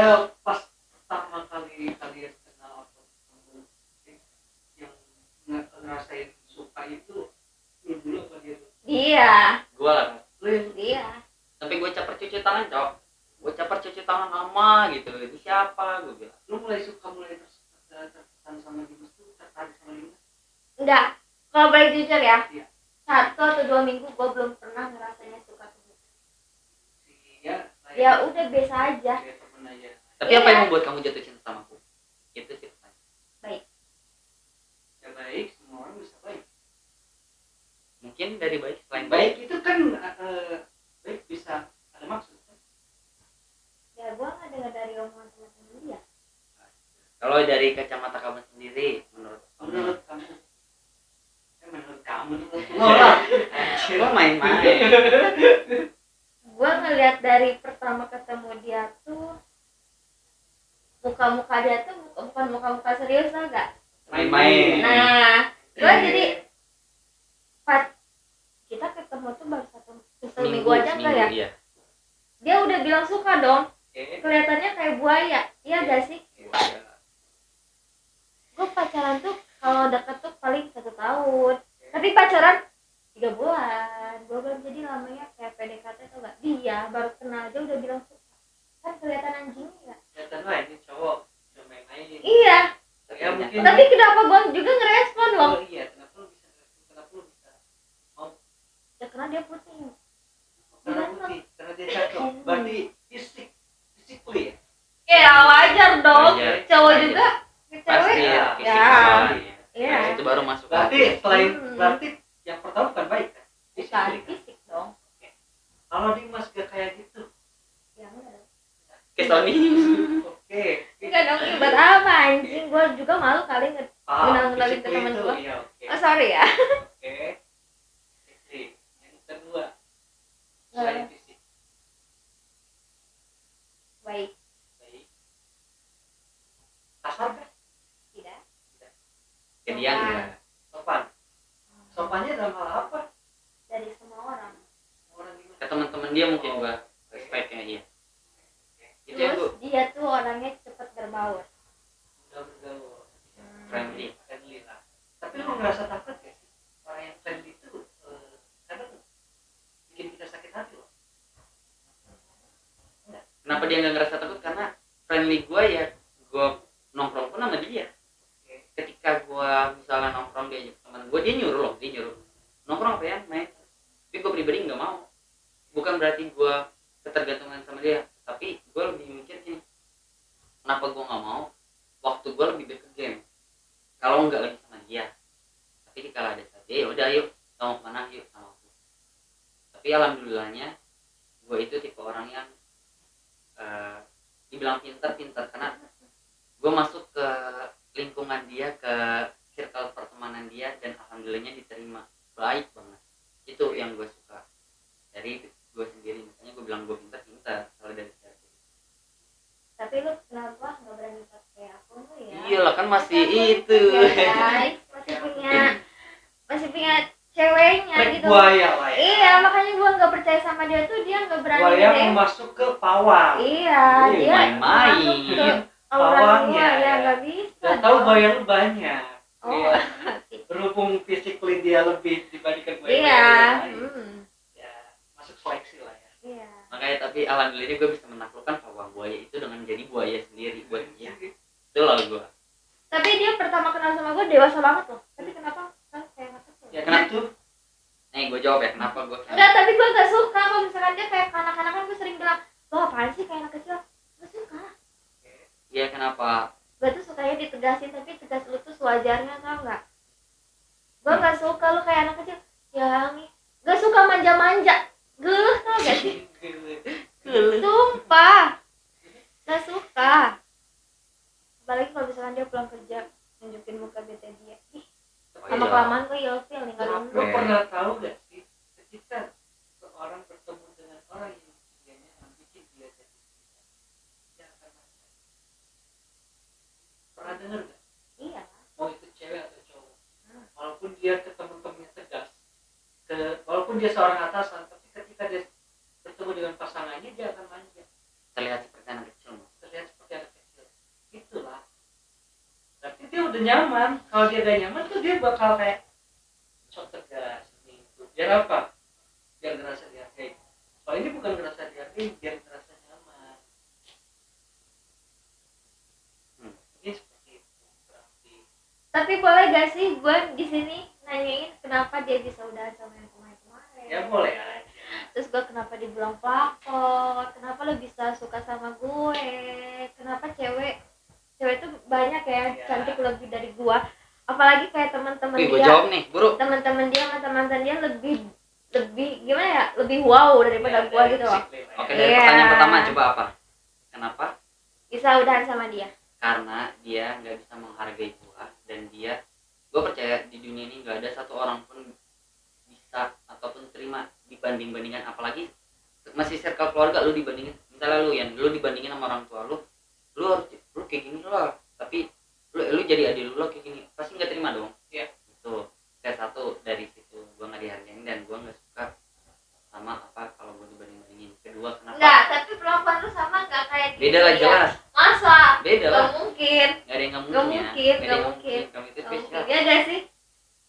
pas pertama kali kalian kenal atau ketemu, yang ngerasain suka itu lu dulu apa dia dulu? Dia, Gua lah. Lu yang dia. Sampai gua caper cuci tangan, Cok. Gua caper cuci tangan lama gitu. Itu siapa? Gua bilang. lu mulai terkesan sama Dimas tuh, tertarik sama Dimas? Enggak. Kalau boleh jujur ya. Iya. 1 atau 2 minggu gua belum pernah ngerasainnya suka ke dia. Iya. Ya udah biasa aja. Kayak temen aja. Tapi Iya. apa yang membuat kamu jatuh cinta sama aku? Itu sih pertanyaan. Ya baik, semua orang bisa baik. Mungkin dari baik selain Baik baik. itu kan baik bisa ada maksud kan? Ya gua nggak dengar dari omongan teman-teman dia. Kalau dari kacamata kamu sendiri, menurut Menurut kamu? Menurut kamu menurut lo lah. Gua main-main. Gua nggak ngeliat dari pertama ketemu dia tuh muka-muka dia tuh bukan muka-muka serius tau gak? Main-main. Nah, gue jadi pas kita ketemu tuh baru satu minggu aja enggak ya? Iya. Dia udah bilang suka dong. Oke. Kelihatannya kayak buaya. Iya gak sih? Gue pacaran tuh kalau deket tuh paling 1 tahun. Tapi pacaran 3 bulan, 2 bulan, jadi lamanya kayak PDKT tuh gak? Dia baru kenal aja udah bilang suka. Kan kelihatan anjing gak? Kelihatan lah ini cowok udah main-main. Iya. Ya mungkin. Tapi kenapa gue juga ngerespon loh? Oh iya, kenapa lu bisa Ya karena dia putih. karena putih, karena dia cakep. Berarti physically ya. Ya wajar dong. Wajar. Cowok Wajar. juga ke Pasti cewek. ya. Ya. Iya. Iya. Itu baru masuk. Berarti hati. selain Hmm. berarti yang pertama bukan baik kan? Bukan Physically kan? fisik dong. Kalau Dimas gak kayak gitu. Ya enggak. Ke Sony. Oke. Enggak dong, buat apa anjing? Gue juga malu kali kenalin ke physically temen itu, gua. iya, oke. Oh sorry ya. Oke. Fisik. Yang kedua selain fisik. Baik. Baik. Kasar kan? Tidak. Ke dia enggak. Sopan. Sopannya dalam hal apa? Dari semua orang. Orang gimana? Ke teman-teman dia mungkin gua respectnya iya. Itu yang Terus gua dia tuh orangnya cepet berbaur. Udah bergaul. friendly. Friendly lah. Tapi lu ngerasa takut gak sih? Orang yang friendly itu kadang bikin kita sakit hati loh. Kenapa dia nggak ngerasa takut? Karena friendly gua ya gua nongkrong pun sama dia. Oke. Ketika gua misalnya nongkrong dia teman gua, dia nyuruh nongkrong apa ya main. Tapi gua pribadi nggak mau. Bukan berarti gua ketergantungan sama dia, tapi gua lebih mikir gini, kenapa gua nggak mau waktu gua lebih baik ke game kalau nggak lagi sama dia. Tapi kalau ada saat dia, udah yuk kita mau kemana, yuk sama aku. Tapi alhamdulillahnya gua itu tipe orang yang dibilang pintar karena gue masuk ke lingkungan dia, ke circle pertemanan dia, dan alhamdulillahnya diterima baik banget. Itu yang gue suka dari gue sendiri. Makanya gue bilang gue pintar kalau dari saya. Tapi lu kenapa nggak berani pakai akun lu ya? Iyalah kan masih Akun itu. ya, guys. Masih punya ceweknya Black gitu. buaya lah ya. Iya, makanya gua nggak percaya sama dia tuh, dia nggak berani Buaya deh. mau masuk ke pawang. Iya, dia main-main. masuk ke aura Pawangnya, gua ya ya. nggak bisa. Gak tahu dong. buaya lu banyak. Oh, Iya. Berhubung physically dia lebih dibandingkan buaya. iya. Ya, masuk seleksi lah ya. Iya. Makanya tapi alhamdulillah gue bisa menaklukkan pawang buaya itu dengan jadi buaya sendiri buat dia. Itu lah gue. Tapi dia pertama kenal sama gua dewasa banget loh. Tapi kenapa kan kayak nggak suka? Ya Kenapa? gitu. Nih gue jawab ya kenapa gue. Enggak, tapi gua nggak suka kalau misalkan dia kayak kanak-kanak. Kan gua sering bilang, lo apaan sih kayak anak kecil? Gak suka. Iya kenapa? Gue tuh sukanya ditegasin, tapi tegas lu tuh sewajarnya, tau nggak? Gue nggak suka lu kayak anak kecil yang gak suka manja-manja, geluh, tau gak sih? Sumpah gak suka. Apalagi kalau misalkan dia pulang kerja nunjukin muka bete dia, ih, lama kelamaan gue ilfil nih kalau Lo pernah tahu gak sih ketika seorang bertemu dengan orang yang usianya bikin dia jadi dia akan mati. Pernah dengar gak? iya. Mau itu cewek atau cowok, walaupun dia ke temen-temennya tegas, walaupun dia seorang atasan, tapi ketika dia bertemu dengan pasangannya dia akan manja, Terlihat seperti anak kecil. terlihat seperti anak kecil. Itulah. Berarti dia udah nyaman. Kalau dia gak nyaman tuh dia bakal kayak sok tegas gitu. Biar apa? Biar ngerasa dihargai. Kalau ini bukan ngerasa dihargai, biar ngerasa nyaman. Ini seperti itu berarti. Tapi boleh gak sih gue di sini nanyain kenapa dia bisa udahan sama yang kemarin-kemarin? Ya boleh aja. Terus gue kenapa dibilang pelakor? Kenapa lo bisa suka sama gue? Kenapa cewek tuh banyak ya, Ya. cantik lebih dari gue? Apalagi kayak teman-teman Gue dia, jawab nih buru. teman-teman dia sama teman-teman dia lebih gimana ya? Lebih wow daripada gue gitu loh. Oke dari Iya. pertanyaan pertama coba apa? Kenapa? Bisa udahan sama dia. Karena dia nggak bisa menghargai gua, dan gue percaya di dunia ini nggak ada satu orang pun bisa ataupun terima dibandingkan, apalagi masih circle keluarga, lu dibandingin misalnya lu dibandingin sama orang tua lu harus lu kayak gini lah, tapi lu jadi adik lu kayak gini, pasti nggak terima dong. Iya. Itu kayak satu dari situ gua nggak dihargain dan gua nggak suka sama apa kalau gua dibanding-bandingin. Kedua, kenapa? Enggak, tapi perlakuan lu sama enggak kayak Beda lah jelas. Masa? Beda lah. Gak mungkin. Nggak ada yang nggak Gak mungkin ya. mungkin, Nggak ada gak yang mungkin. Kamu itu Gak spesial. mungkin. Ya gak sih?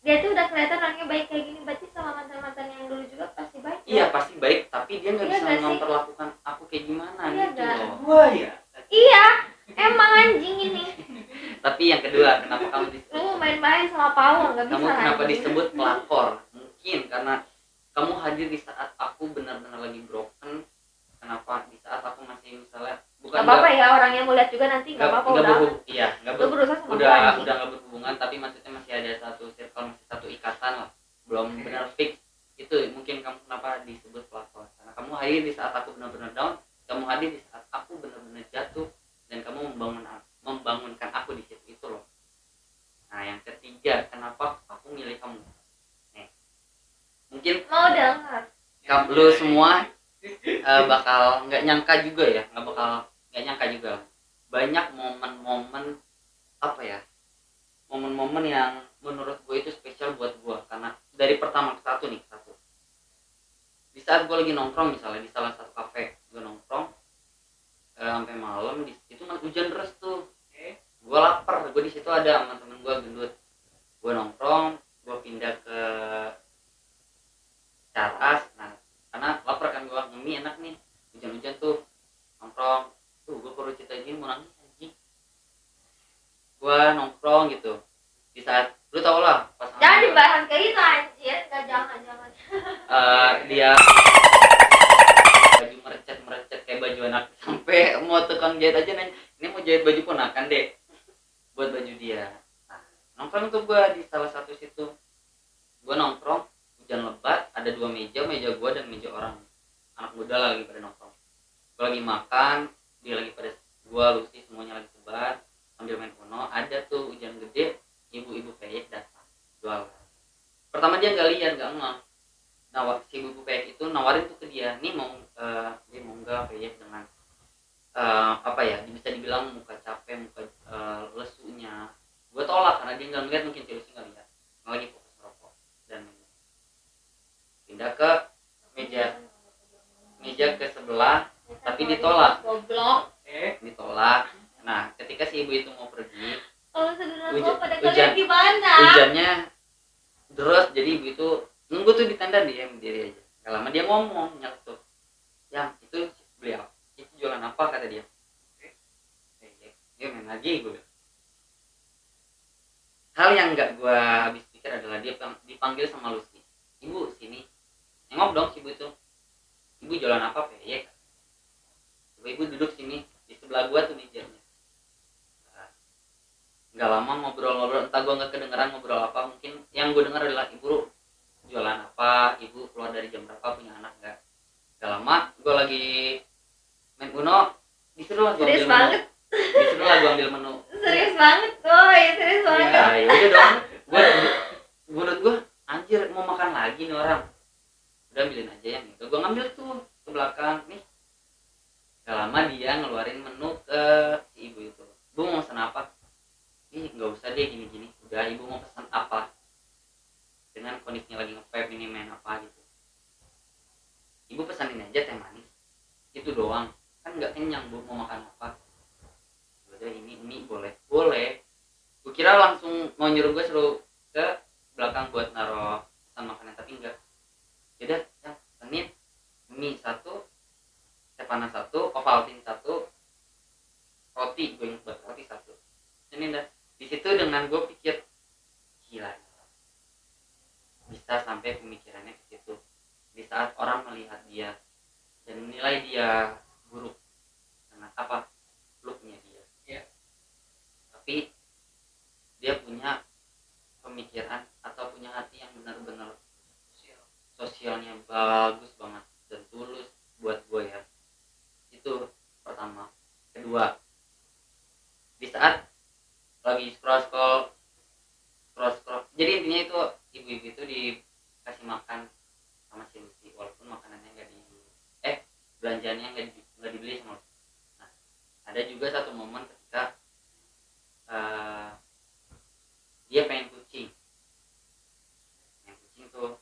Dia tuh udah kelihatan orangnya baik kayak gini, berarti sama mantan-mantan yang dulu juga pasti baik. Iya pasti baik, tapi dia nggak Iya bisa nggak sih? memperlakukan aku kayak gimana Iya gitu nggak? loh. Wah ya. Iya, emang anjing ini. Tapi yang kedua, kenapa kamu disebut? Lu main-main sama Paul, gak bisa Kamu kenapa anjing. disebut pelakor? Mungkin karena kamu hadir di saat aku benar-benar lagi broken. Kenapa di saat aku masih misalnya bukan Gak apa-apa ya, orang yang mau lihat juga nanti gak apa-apa udah. iya nggak Lu berusaha sama gua udah anjing. nggak berhubungan, tapi maksudnya masih ada satu circle, masih satu ikatan lah, belum benar fix. Itu mungkin kamu kenapa disebut pelakor, karena kamu hadir di saat aku benar-benar down, kamu hadir di saat aku benar-benar jatuh, dan kamu membangunkan aku di situ itu loh. Nah yang ketiga, kenapa aku milih kamu? Nih, mungkin Mau dengar. lu semua bakal nggak nyangka juga ya, nggak nyangka juga banyak momen-momen apa ya, momen-momen yang menurut gue itu spesial buat gue. Karena dari pertama ke satu di saat gue lagi nongkrong misalnya di salah satu kafe, gue nongkrong sampai malam, di situ kan hujan deras tuh, gue lapar, gue di situ ada sama temen gue gendut, gue nongkrong, gue pindah ke teras. Nah karena lapar kan, gue mie enak nih, hujan-hujan tuh nongkrong tuh, gue perlu cerita ini mau nangis anjing. Gue nongkrong gitu di saat lu tau lah pas Jangan dibahas kayak gitu anjir, gak jangan. dia baju merecet kayak baju anak, sampai mau tukang jahit aja nanya ini mau jahit baju ponakan deh buat baju dia. Nah, nongkrong tuh gue di salah satu situ, gue nongkrong hujan lebat, ada dua meja gue dan meja orang anak muda lah lagi pada nongkrong. Gue lagi makan, dia lagi pada, gue Lucy semuanya lagi sebar sambil main Uno. Ada tuh hujan gede, ibu-ibu peyek datang jualan. Pertama dia nggak lihat, nggak ngeh. Nah si ibu peyek itu nawarin tuh ke dia, nih mau dia mau nggak peyek dengan apa ya, bisa dibilang muka capek, muka lesunya. Gue tolak karena dia nggak ngeliat, mungkin Chelsea nggak lihat, lagi fokus rokok. Dan pindah ke meja ke sebelah, tapi ditolak. Goblok. Ditolak. Nah ketika si ibu itu mau pergi, Kalau saudara Hujan- gua pada hujan- kalian gimana? hujannya deras, jadi ibu itu nunggu tuh di tenda, dia berdiri aja. Gak lama dia ngomong nyeletuk, yang itu beli apa, itu jualan apa, kata dia. Dia main lagi. Gue hal yang nggak gue habis pikir adalah dia dipanggil sama Lucy, ibu sini, nengok dong si ibu itu, ibu jualan apa peyek. Coba ibu duduk sini di sebelah gue tuh mejanya. Nggak lama ngobrol-ngobrol, entah gue nggak kedengeran ngobrol apa, mungkin yang gue dengar adalah ibu jualan apa, ibu keluar dari jam berapa, punya anak nggak. Nggak lama gue lagi main Uno, disuruh lah gue Serius ambil banget. menu, disuruh lah gue ambil menu. Serius banget, boy, serius banget. Ya udah dong, menurut gue anjir mau makan lagi nih orang, udah ambilin aja yang itu. Gue ngambil tuh ke belakang nih. Gak lama dia ngeluarin menu ke si ibu itu, bu mau pesan apa? Ih nggak usah deh gini-gini, udah ibu mau pesan apa, dengan kondisinya lagi nge-vape ini main apa gitu, ibu pesanin aja teh manis itu doang, kan nggak kenyang bu, mau makan apa? Udah ini mie boleh gue kira langsung mau nyuruh gue suruh ke belakang buat naruh pesan makanan, tapi enggak. Yaudah ya pesanin mie satu, teh panas satu, Ovaltine satu, roti, gue inget buat roti satu. Ini dah di situ dengan gue pikir gila, bisa sampai pemikirannya ke situ di saat orang melihat dia dan menilai dia buruk karena apa, looknya dia. Iya. Tapi dia punya pemikiran atau punya hati yang benar-benar sosialnya bagus banget dan tulus buat gue ya. Itu pertama. Kedua, di saat lagi scroll, jadi intinya itu ibu-ibu itu dikasih makan sama si Lucy, walaupun makanannya nggak belanjaannya nggak dibeli sama lo. Nah, ada juga satu momen ketika dia pengen kucing tuh,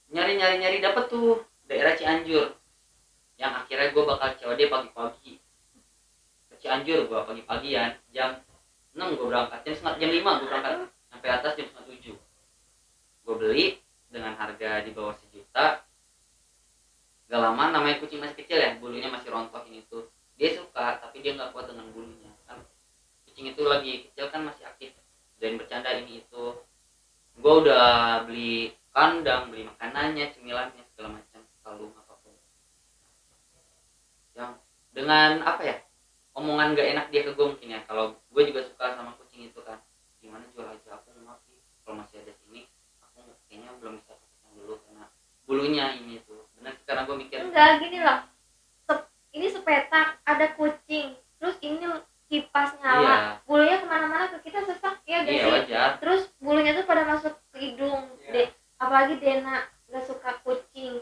nyari dapet tuh daerah Cianjur, yang akhirnya gue bakal COD pagi-pagi ke Cianjur. Gue pagi-pagian jam 6 gue berangkat, jam 5 gue berangkat sampai atas jam 7. Gue beli dengan harga di bawah 1 juta. Gak lama, namanya kucing masih kecil ya, bulunya masih rontok ini tuh. Dia suka tapi dia nggak kuat dengan bulunya kan. Kucing itu lagi kecil kan, masih aktif dan bercanda ini itu. Gue udah beli kandang, beli makanannya, cemilannya, segala macam, kalung apapun. Yang dengan apa ya, omongan gak enak dia ke gue mungkin ya, kalau gue juga suka sama kucing itu kan, gimana jual aja, aku mau mati kalau masih ada sini, aku kayaknya belum bisa pasang dulu karena bulunya ini tuh. Benar, sekarang gue mikir enggak gini loh, ini sepetak ada kucing, terus ini kipas nyala, iya, bulunya kemana-mana ke kita sesak ya gak iya sih? wajar. Terus bulunya tuh pada masuk ke hidung. Iya. Apalagi Dena gak suka kucing,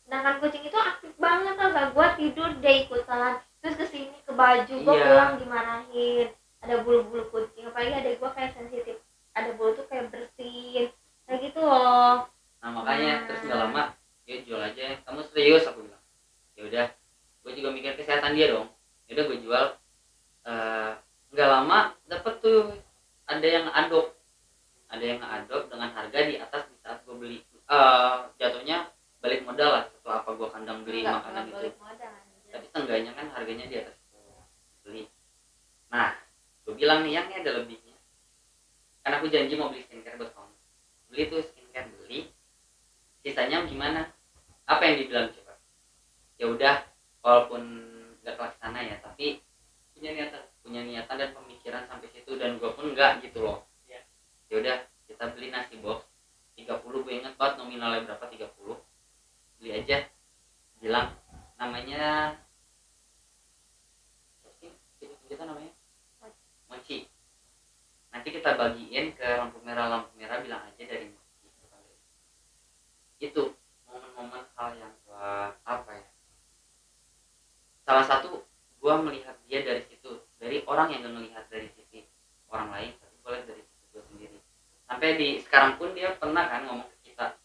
sedangkan kucing itu aktif banget kan, gak gua tidur dia ikutan, terus kesini ke baju gua Iya. pulang dimarahin, ada bulu-bulu kucing. Apalagi ada gua kayak sensitif, ada bulu tuh kayak bersin kayak gitu loh. Nah makanya terus nggak lama dia jual aja. Kamu serius? Aku bilang ya udah, gue juga mikir kesehatan dia dong. Ya udah gue jual. Nggak lama dapet tuh ada yang adop dengan harga di atas di saat gue beli. Jatuhnya balik modal lah setelah apa gue kandang beli makanan itu. balik modal aja. Tapi seenggaknya kan harganya di atas beli. Nah gue bilang nih, yang ini ada lebihnya. Karena aku janji mau beli skincare buat kamu. Beli tuh skincare, beli. Sisanya gimana? Apa yang dibilang coba? Ya udah, walaupun nggak kelaksana ya, tapi punya niatan dan pemikiran sampai situ, dan gue pun nggak gitu loh. Ya. Ya udah, kita beli nasi box 30, gue inget banget nominalnya berapa, 30. Beli aja. Bilang namanya kita namanya Mochi. Nanti kita bagiin ke lampu merah, bilang aja dari Mochi. Itu momen-momen hal yang gua apa ya, salah satu gua melihat dia dari situ, dari orang yang gak melihat dari sisi orang lain, tapi gua lihat dari sisi gua sendiri. Sampai di sekarang pun dia pernah kan ngomong ke kita,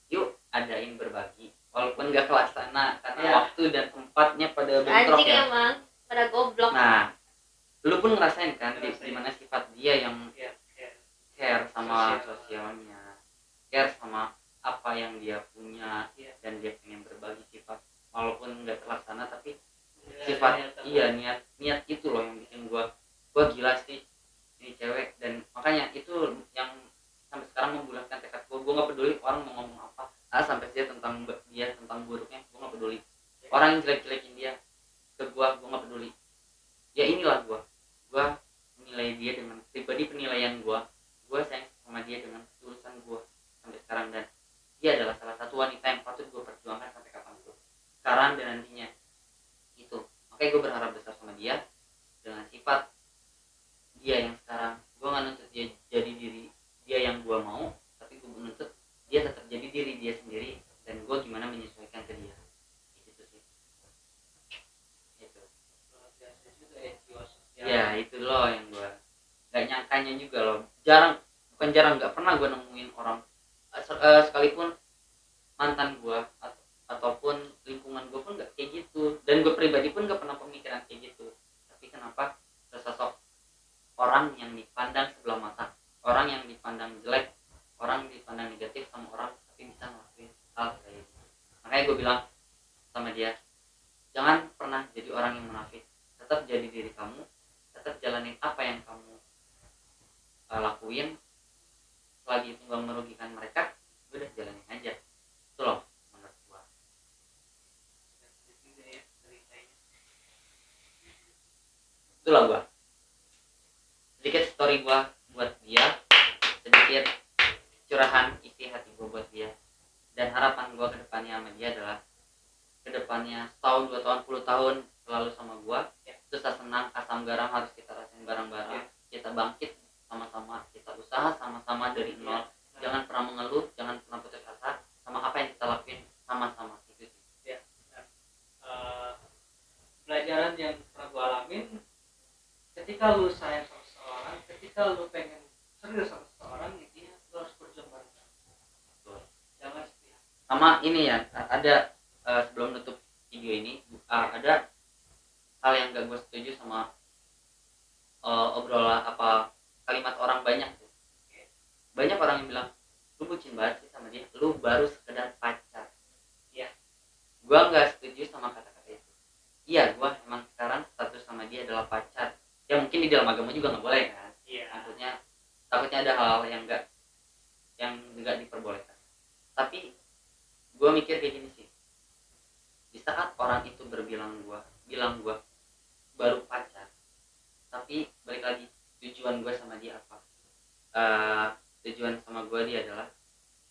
yuk adain berbagi, walaupun gak kelaksana karena Ya. waktu dan tempatnya pada bentrok Anjing ya. emang pada goblok. Nah lu pun ngerasain kan di mana sifat dia yang care sama sosialnya, care sama apa yang dia punya, dan dia pengen berbagi sifat walaupun nggak terlaksana, tapi sifat niat itu loh yang bikin gua gila sih ini cewek. Dan makanya itu yang sampai sekarang membulatkan tekad gua nggak peduli orang mau ngomong apa, sampai dia tentang buruknya gua nggak peduli, orang yang jelek-jelekin dia ke gua nggak peduli. Ya inilah gua menilai dia dengan pribadi, penilaian gua sayang sama dia dengan ketulusan gua sampai sekarang, dan dia adalah salah satu wanita yang patut gua perjuangkan sampai kapanpun, sekarang dan nantinya. Itu makanya gua berharap besar sama dia dengan sifat dia yang sekarang. Gua nggak nuntut dia jadi diri dia yang gua mau, tapi gua menuntut dia tetap jadi diri dia sendiri, dan gua gimana menyesuaikan ke dia. Itu sih. Itu. Ya itu loh yang gue gak nyangkanya juga loh. Bukan jarang, gak pernah gue nemuin orang sekalipun mantan gue ataupun lingkungan gue pun gak kayak gitu, dan gue pribadi pun gak pernah pemikiran kayak gitu. Tapi kenapa sesosok orang yang dipandang sebelah mata, orang yang dipandang jelek, orang yang dipandang negatif sama orang, tapi bisa ngelakuin hal kayak gitu. Makanya gue bilang sama dia, jangan pernah jadi orang yang munafik, tetap jadi diri kamu, tetap jalanin apa yang kamu lakuin. Selagi itu gak merugikan mereka, udah jalanin aja. Itu loh menurut gua. Itulah gua, sedikit story gua buat dia, sedikit curahan isi hati gua buat dia, dan harapan gua ke depannya sama dia adalah kedepannya setahun, 2 tahun, 10 tahun selalu sama gua. Susah senang, asam garam harus kita rasain bareng-bareng. Kita bangkit sama-sama, kita usaha sama-sama dari nol. Jangan pernah mengeluh, jangan pernah putus asa sama apa yang kita lakuin sama-sama. Itu sih. pelajaran yang pernah gue alamin, ketika lu sayang sama seseorang, ketika lu pengen serius sama seseorang, intinya lu harus berjuang bareng. Jangan sepihak. Sama ini ya, ada sebelum nutup video ini, ada hal yang gak gue setuju sama obrolan kalimat orang banyak tuh. Banyak orang yang bilang, lu bucin banget sih sama dia, lu baru sekedar pacar. Iya. Gue nggak setuju sama kata-kata itu. Iya, gue emang sekarang status sama dia adalah pacar. Ya mungkin di dalam agama juga nggak boleh kan. Iya. Takutnya ada hal yang nggak diperbolehkan. Tapi gue mikir kayak gini sih. Di saat orang itu bilang gue baru pacar, tapi balik lagi tujuan gue sama dia apa? Tujuan sama gue dia adalah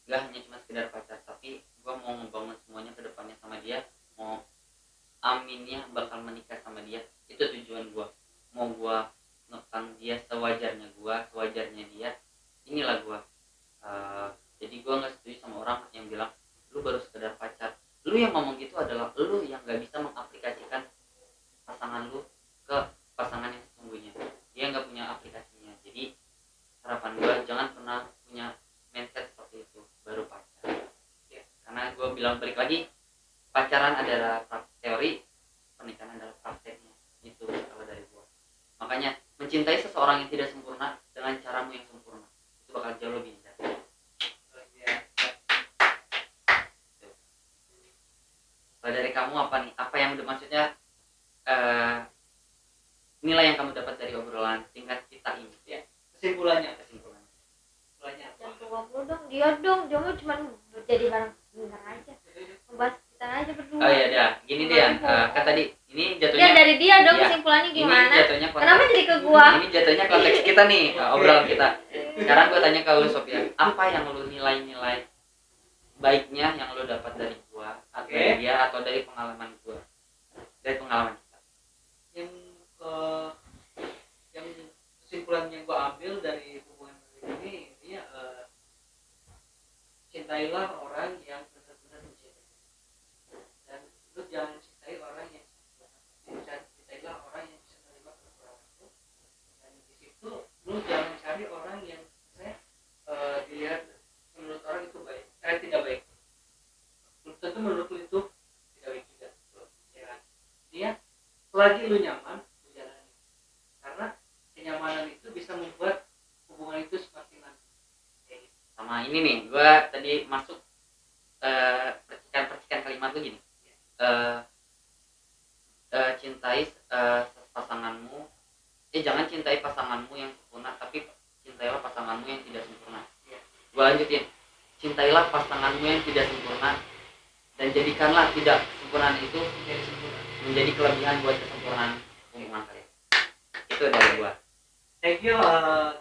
gak hanya cuma sekedar pacar, tapi gue mau ngebangun semuanya ke depannya sama dia, mau aminnya bakal menikah sama dia. Itu tujuan gue. Mau gue ngekang dia sewajarnya dia, inilah gue. Jadi gue gak setuju sama orang yang bilang lu baru sekedar pacar. Lu yang ngomong gitu adalah lu yang gak bisa mengaplikasikan pasangan lu ke pasangan yang sesungguhnya. Dia gak punya aplikasinya. Jadi harapan gue jangan pernah punya mindset seperti itu, baru pacar ya. Karena gue bilang balik lagi, pacaran adalah teori, pernikahan adalah prakteknya. Itu kalau dari gue. Makanya mencintai seseorang yang tidak sempurna dengan caramu yang sempurna, itu bakal jauh lebih indah. Kalau dari kamu apa nih? Apa yang maksudnya nilai yang kamu dapat dari obrolan singkat kita ini ya? Kesimpulannya Jangan keluar dong, dia mau cuma jadi barang sebentar aja, membahas kita aja berdua. Oh iya dah, gini deh kan tadi ini Ya jatuhnya dari dia dong, iya, kesimpulannya ini gimana? jatuhnya Kenapa jadi ke gua? Ini jatuhnya konteks kita nih, obrolan kita. Sekarang gue tanya ke lu Sophia, apa yang lu nilai baiknya yang lu dapat dari gua atau dari dia atau dari pengalaman gua, dari pengalaman kita? Yang kesimpulan yang gua ambil dari hubungan ini, intinya cintailah orang yang benar-benar mencintai, dan lu jangan cintai orang yang cintailah orang yang bisa menerima kekurangan lu, dan di situ lu jangan cari orang yang dilihat menurut orang itu baik, tidak baik. Tentu menurut lu itu tidak baik juga, ya kan? Dia selagi lu nyaman, lu jalani, karena kenyamanan itu bisa membuat hubungan itu semakin lanjut. Sama ini nih, gue tadi masuk percikan kalimat lu gini, cintai pasanganmu, jangan cintai pasanganmu yang sempurna, tapi cintailah pasanganmu yang tidak sempurna. Gue lanjutin, cintailah pasanganmu yang tidak sempurna dan jadikanlah tidak sempurnaan itu menjadi kelebihan buat kesempurnaan hubungan kalian. Itu dari gue. Thank you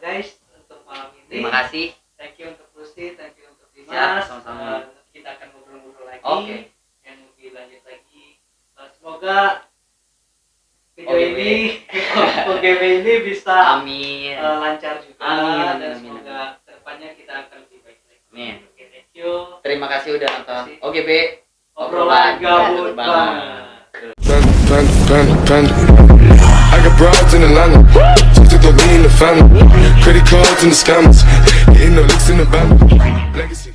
guys untuk malam ini. Terima kasih. Thank you untuk Lucy, thank you untuk Dimas. Siap, sama-sama. Kita akan ngobrol-ngobrol lagi. Oke. Yang lebih lanjut lagi. Semoga video ini bisa Amin. lancar juga. Amin, Dan amin, semoga kedepannya kita akan lebih baik lagi. Amin. Oke, thank you. Terima kasih udah nonton OGB Obrolan gabut banget. Panda. I got broads in Atlanta, just to throw me in the family. Credit cards and the scammers, getting no licks in the band. Legacy.